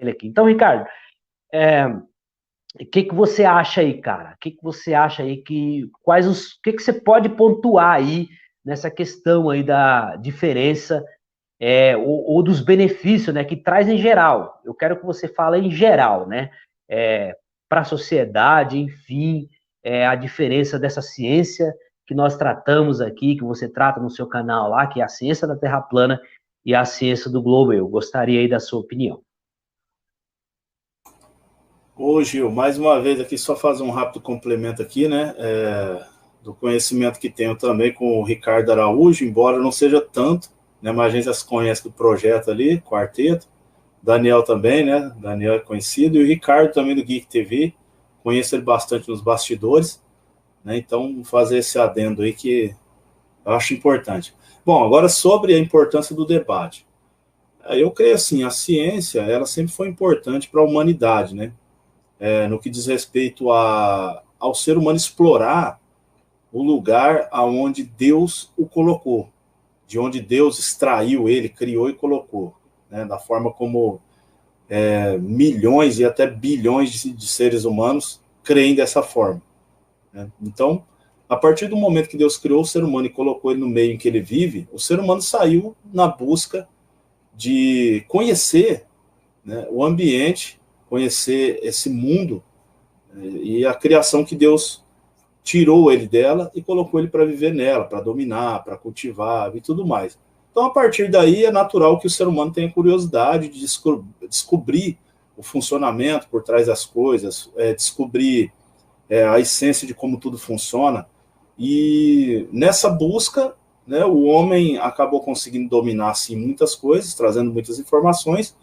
exemplo aqui. Então, Ricardo, o que você acha aí, cara? O que você acha aí o que você pode pontuar aí nessa questão aí da diferença ou dos benefícios, né, que traz em geral? Eu quero que você fale em geral, né, para a sociedade, enfim, a diferença dessa ciência que nós tratamos aqui, que você trata no seu canal lá, que é a ciência da Terra plana e a ciência do globo. Eu gostaria aí da sua opinião. Ô Gil, mais uma vez aqui, só fazer um rápido complemento aqui, né, do conhecimento que tenho também com o Ricardo Araújo, embora não seja tanto, né, mas a gente já se conhece do projeto ali, quarteto, Daniel também, né, Daniel é conhecido, e o Ricardo também do Geek TV, conheço ele bastante nos bastidores, né, então fazer esse adendo aí que eu acho importante. Bom, agora sobre a importância do debate. Eu creio assim, a ciência, ela sempre foi importante para a humanidade, né, no que diz respeito ao ser humano explorar o lugar aonde Deus o colocou, de onde Deus extraiu ele, criou e colocou, né, da forma como milhões e até bilhões de seres humanos creem dessa forma, né? Então, a partir do momento que Deus criou o ser humano e colocou ele no meio em que ele vive, o ser humano saiu na busca de conhecer, né, o ambiente, conhecer esse mundo e a criação que Deus tirou ele dela e colocou ele para viver nela, para dominar, para cultivar e tudo mais. Então, a partir daí, é natural que o ser humano tenha curiosidade de descobrir o funcionamento por trás das coisas, descobrir a essência de como tudo funciona. E nessa busca, né, o homem acabou conseguindo dominar assim, muitas coisas, trazendo muitas informações.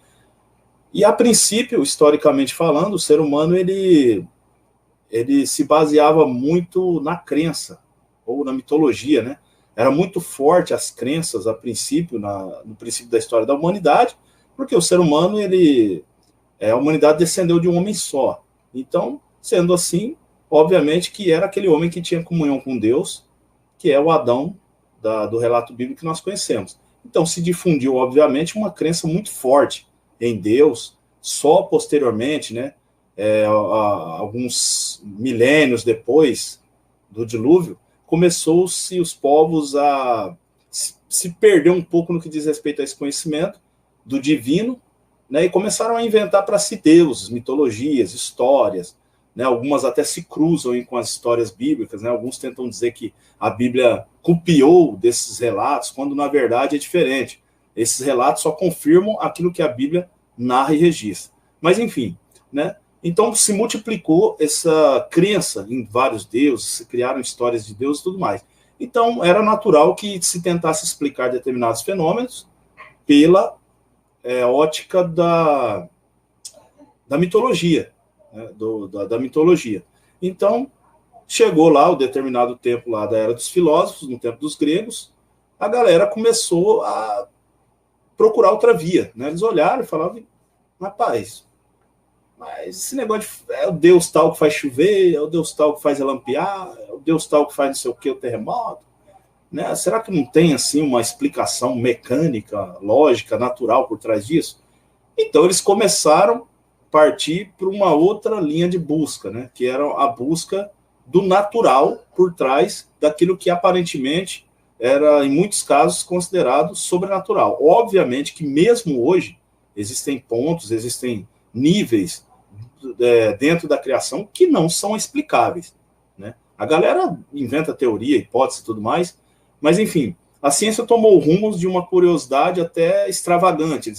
E, a princípio, historicamente falando, o ser humano ele se baseava muito na crença, ou na mitologia, né? Era muito forte as crenças, a princípio, no princípio da história da humanidade, porque o ser humano, a humanidade descendeu de um homem só. Então, sendo assim, obviamente que era aquele homem que tinha comunhão com Deus, que é o Adão do relato bíblico que nós conhecemos. Então, se difundiu, obviamente, uma crença muito forte em Deus, só posteriormente, né, alguns milênios depois do dilúvio, começou-se os povos a se perder um pouco no que diz respeito a esse conhecimento do divino, né, e começaram a inventar para si deuses, mitologias, histórias, né, algumas até se cruzam com as histórias bíblicas, né, alguns tentam dizer que a Bíblia copiou desses relatos, quando na verdade é diferente. Esses relatos só confirmam aquilo que a Bíblia narra e registra. Mas enfim, né, então se multiplicou essa crença em vários deuses, se criaram histórias de Deus e tudo mais. Então era natural que se tentasse explicar determinados fenômenos pela ótica da mitologia, né, da mitologia. Então chegou lá o determinado tempo lá da era dos filósofos, no tempo dos gregos, a galera começou a procurar outra via, né? Eles olharam e falavam, rapaz, mas esse negócio é o Deus tal que faz chover, é o Deus tal que faz relampear, é o Deus tal que faz não sei o que, o terremoto, né? Será que não tem assim uma explicação mecânica, lógica, natural por trás disso? Então eles começaram a partir para uma outra linha de busca, né? Que era a busca do natural por trás daquilo que aparentemente era, em muitos casos, considerado sobrenatural. Obviamente que mesmo hoje existem pontos, existem níveis dentro da criação que não são explicáveis, né? A galera inventa teoria, hipótese e tudo mais, mas enfim, a ciência tomou rumos de uma curiosidade até extravagante.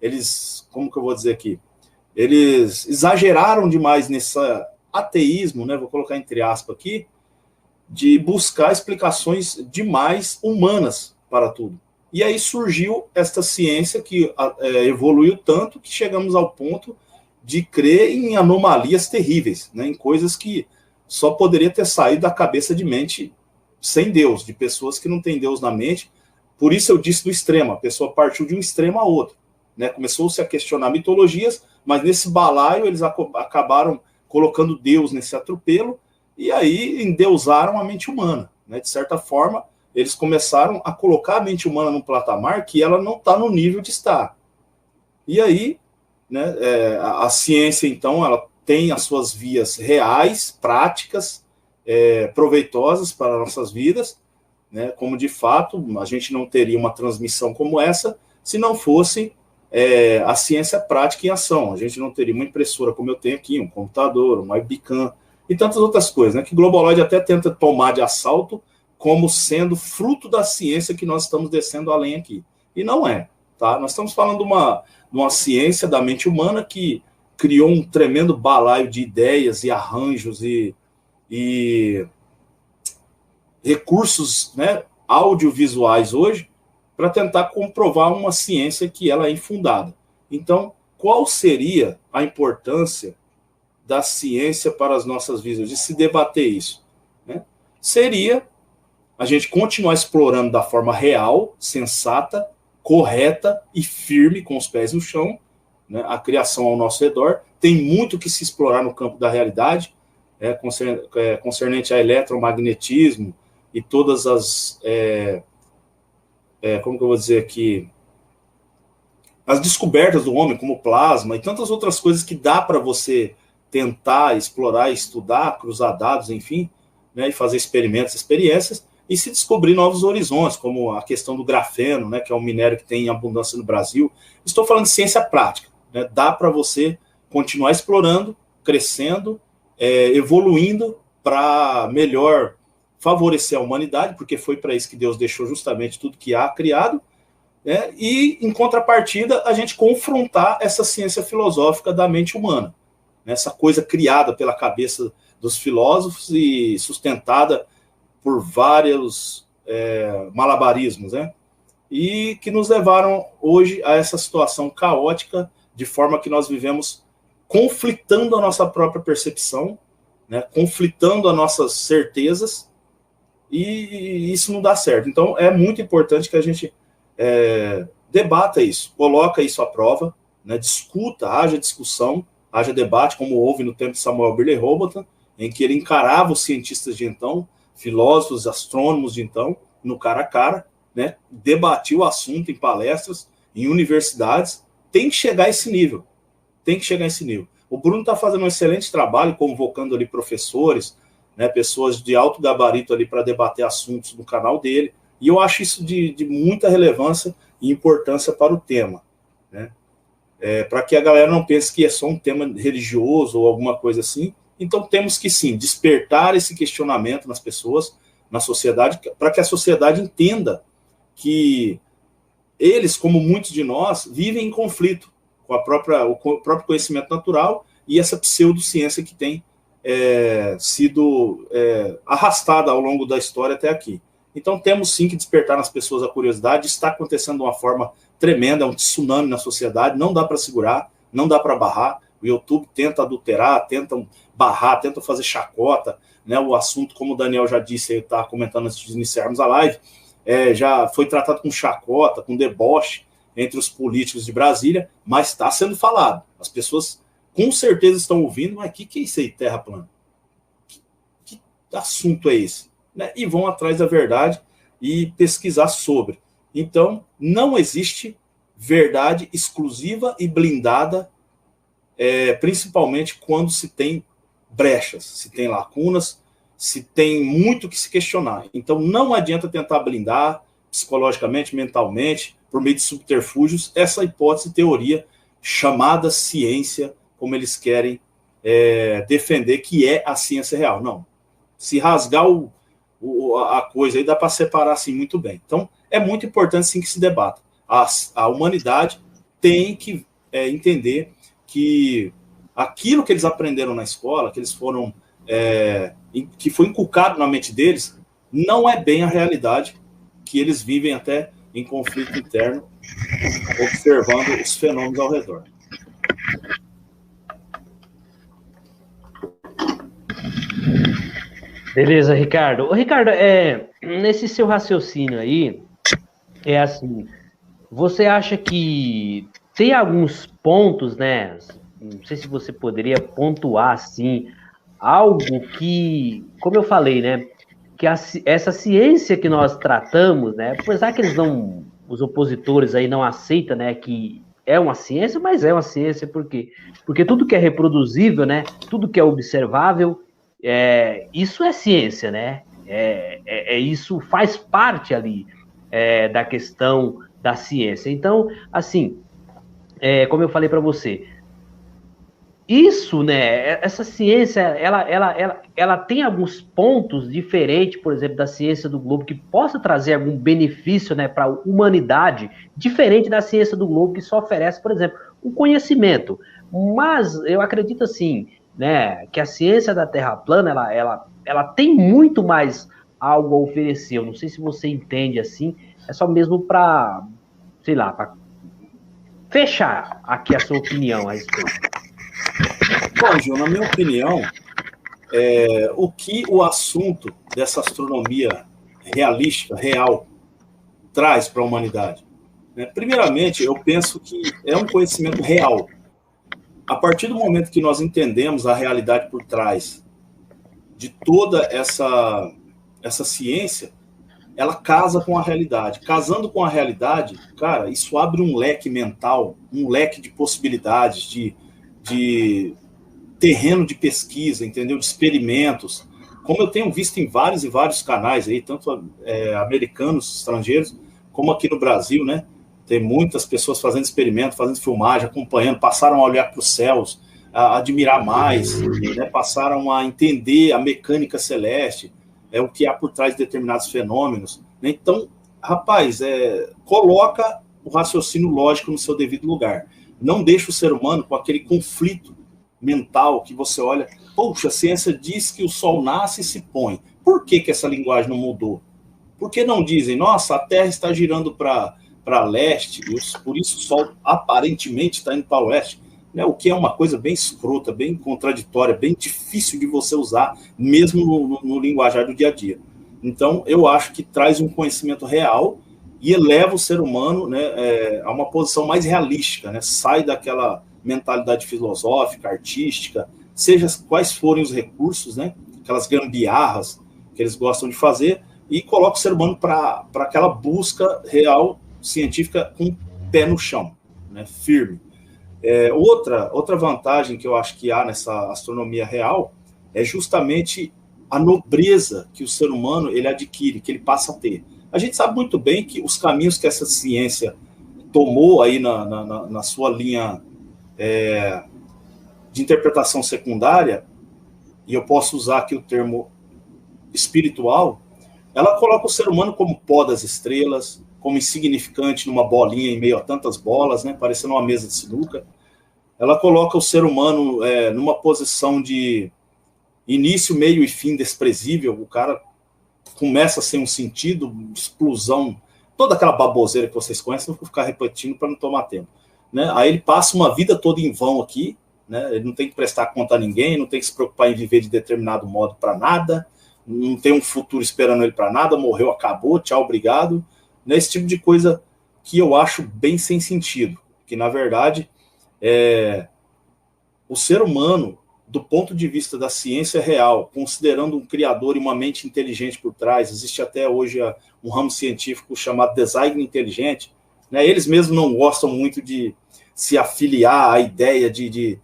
Eles, como que eu vou dizer aqui? Eles exageraram demais nesse ateísmo, né? Vou colocar entre aspas aqui, de buscar explicações demais humanas para tudo. E aí surgiu esta ciência que evoluiu tanto que chegamos ao ponto de crer em anomalias terríveis, né, em coisas que só poderia ter saído da cabeça de mente sem Deus, de pessoas que não têm Deus na mente. Por isso eu disse do extremo, a pessoa partiu de um extremo a outro, né, começou-se a questionar mitologias, mas nesse balaio eles acabaram colocando Deus nesse atropelo e aí endeusaram a mente humana, né, de certa forma eles começaram a colocar a mente humana num patamar que ela não está no nível de estar. E aí né? A ciência, então, ela tem as suas vias reais, práticas, proveitosas para nossas vidas, né? Como de fato a gente não teria uma transmissão como essa se não fosse a ciência prática em ação. A gente não teria uma impressora como eu tenho aqui, um computador, um webcam e tantas outras coisas, né? Que Globaloid até tenta tomar de assalto como sendo fruto da ciência que nós estamos descendo além aqui. E não é, tá? Nós estamos falando de uma ciência da mente humana que criou um tremendo balaio de ideias e arranjos e recursos, né, audiovisuais hoje para tentar comprovar uma ciência que ela é infundada. Então, qual seria a importância da ciência para as nossas vidas, de se debater isso? Né? Seria a gente continuar explorando da forma real, sensata, correta e firme, com os pés no chão, né, a criação ao nosso redor. Tem muito que se explorar no campo da realidade, concernente a eletromagnetismo e todas as... como que eu vou dizer aqui? As descobertas do homem, como plasma e tantas outras coisas que dá para você tentar explorar, estudar, cruzar dados, enfim, né, e fazer experimentos, experiências, e se descobrir novos horizontes, como a questão do grafeno, né, que é um minério que tem em abundância no Brasil. Estou falando de ciência prática, né? Dá para você continuar explorando, crescendo, evoluindo para melhor favorecer a humanidade, porque foi para isso que Deus deixou justamente tudo que há criado, né? E, em contrapartida, a gente confrontar essa ciência filosófica da mente humana, né? Essa coisa criada pela cabeça dos filósofos e sustentada por vários malabarismos, né? E que nos levaram hoje a essa situação caótica, de forma que nós vivemos conflitando a nossa própria percepção, né? Conflitando as nossas certezas, e isso não dá certo. Então, é muito importante que a gente debata isso, coloca isso à prova, né? Discuta, haja discussão, haja debate, como houve no tempo de Samuel Birley Robotham, em que ele encarava os cientistas de então, filósofos, astrônomos de então, no cara a cara, né? Debatia o assunto em palestras, em universidades. Tem que chegar a esse nível. Tem que chegar a esse nível. O Bruno está fazendo um excelente trabalho, convocando ali professores, né, pessoas de alto gabarito ali para debater assuntos no canal dele, e eu acho isso de muita relevância e importância para o tema, né? Para que a galera não pense que é só um tema religioso ou alguma coisa assim. Então temos que, sim, despertar esse questionamento nas pessoas, na sociedade, para que a sociedade entenda que eles, como muitos de nós, vivem em conflito com o próprio conhecimento natural e essa pseudociência que tem sido arrastada ao longo da história até aqui. Então temos sim que despertar nas pessoas a curiosidade. Está acontecendo de uma forma tremenda, é um tsunami na sociedade, não dá para segurar, não dá para barrar. O YouTube tenta adulterar, tenta barrar, tenta fazer chacota, né? O assunto, como o Daniel já disse, ele está comentando antes de iniciarmos a live, já foi tratado com chacota, com deboche entre os políticos de Brasília, mas está sendo falado. As pessoas com certeza estão ouvindo, mas o que é isso aí, terra plana? Que assunto é esse? Né? E vão atrás da verdade e pesquisar sobre. Então, não existe verdade exclusiva e blindada, principalmente quando se tem brechas, se tem lacunas, se tem muito que se questionar. Então, não adianta tentar blindar psicologicamente, mentalmente, por meio de subterfúgios, essa hipótese, teoria, chamada ciência, como eles querem defender, que é a ciência real. Não. Se rasgar a coisa aí, dá para separar assim muito bem. Então, é muito importante, sim, que se debata. A humanidade tem que entender que aquilo que eles aprenderam na escola, que eles foram que foi inculcado na mente deles, não é bem a realidade, que eles vivem até em conflito interno, observando os fenômenos ao redor. Beleza, Ricardo. Ô, Ricardo, nesse seu raciocínio aí, assim, você acha que tem alguns pontos, né? Não sei se você poderia pontuar, assim, algo que, como eu falei, né? Que essa ciência que nós tratamos, né? Apesar que os opositores aí não aceitam, né? Que é uma ciência, mas é uma ciência por quê? Porque tudo que é reproduzível, né? Tudo que é observável, isso é ciência, né? Isso faz parte ali da questão da ciência. Então, assim, como eu falei para você, isso, né? Essa ciência, ela tem alguns pontos diferentes, por exemplo, da ciência do globo, que possa trazer algum benefício, né, para a humanidade, diferente da ciência do globo, que só oferece, por exemplo, o conhecimento. Mas eu acredito assim, né, que a ciência da Terra plana, ela tem muito mais algo a oferecer. Eu não sei se você entende assim, é só mesmo para, sei lá, para fechar aqui a sua opinião a respeito. Bom, Gil, na minha opinião, o que o assunto dessa astronomia realística, real, traz para a humanidade? Né? Primeiramente, eu penso que é um conhecimento real. A partir do momento que nós entendemos a realidade por trás de toda essa ciência, ela casa com a realidade. Casando com a realidade, cara, isso abre um leque mental, um leque de possibilidades, de terreno de pesquisa, entendeu? De experimentos. Como eu tenho visto em vários e vários canais aí, tanto americanos, estrangeiros, como aqui no Brasil, né? Tem muitas pessoas fazendo experimento, fazendo filmagem, acompanhando, passaram a olhar para os céus, a admirar mais, né? Passaram a entender a mecânica celeste, o que há por trás de determinados fenômenos. Né? Então, rapaz, coloca o raciocínio lógico no seu devido lugar. Não deixa o ser humano com aquele conflito mental que você olha, poxa, a ciência diz que o sol nasce e se põe. Por que essa linguagem não mudou? Por que não dizem, nossa, a Terra está girando para leste, por isso o sol aparentemente está indo para o oeste? Né? O que é uma coisa bem escrota, bem contraditória, bem difícil de você usar, mesmo no linguajar do dia a dia. Então, eu acho que traz um conhecimento real e eleva o ser humano, né, a uma posição mais realística, né? Sai daquela mentalidade filosófica, artística, seja quais forem os recursos, né? Aquelas gambiarras que eles gostam de fazer, e coloca o ser humano para aquela busca real, científica, com o pé no chão, né? Firme. Outra vantagem que eu acho que há nessa astronomia real é justamente a nobreza que o ser humano ele adquire, que ele passa a ter. A gente sabe muito bem que os caminhos que essa ciência tomou aí na sua linha de interpretação secundária, e eu posso usar aqui o termo espiritual, ela coloca o ser humano como pó das estrelas, como insignificante numa bolinha em meio a tantas bolas, né, parecendo uma mesa de sinuca. Ela coloca o ser humano numa posição de início, meio e fim desprezível. O cara começa sem um sentido, explosão, toda aquela baboseira que vocês conhecem, não vou ficar repetindo para não tomar tempo. Né? Aí ele passa uma vida toda em vão aqui, né? Ele não tem que prestar conta a ninguém, não tem que se preocupar em viver de determinado modo para nada, não tem um futuro esperando ele para nada, morreu, acabou, tchau, obrigado. Né? Esse tipo de coisa que eu acho bem sem sentido, que na verdade o ser humano, do ponto de vista da ciência real, considerando um criador e uma mente inteligente por trás, existe até hoje um ramo científico chamado design inteligente, né? Eles mesmos não gostam muito de se afiliar à ideia de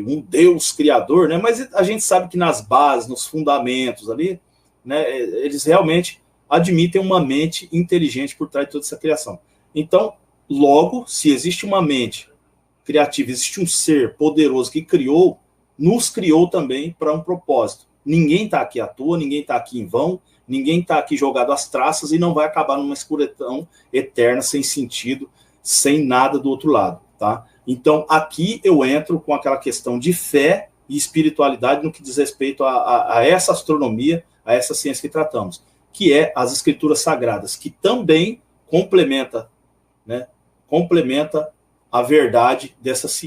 um Deus criador, né? Mas a gente sabe que nas bases, nos fundamentos ali, né, eles realmente admitem uma mente inteligente por trás de toda essa criação. Então, logo, se existe uma mente criativa, existe um ser poderoso que nos criou também para um propósito. Ninguém está aqui à toa, ninguém está aqui em vão, ninguém está aqui jogado às traças e não vai acabar numa escuridão eterna, sem sentido, sem nada do outro lado. Tá? Então, aqui eu entro com aquela questão de fé e espiritualidade no que diz respeito a essa astronomia, a essa ciência que tratamos, que é as escrituras sagradas, que também complementa a verdade dessa ciência.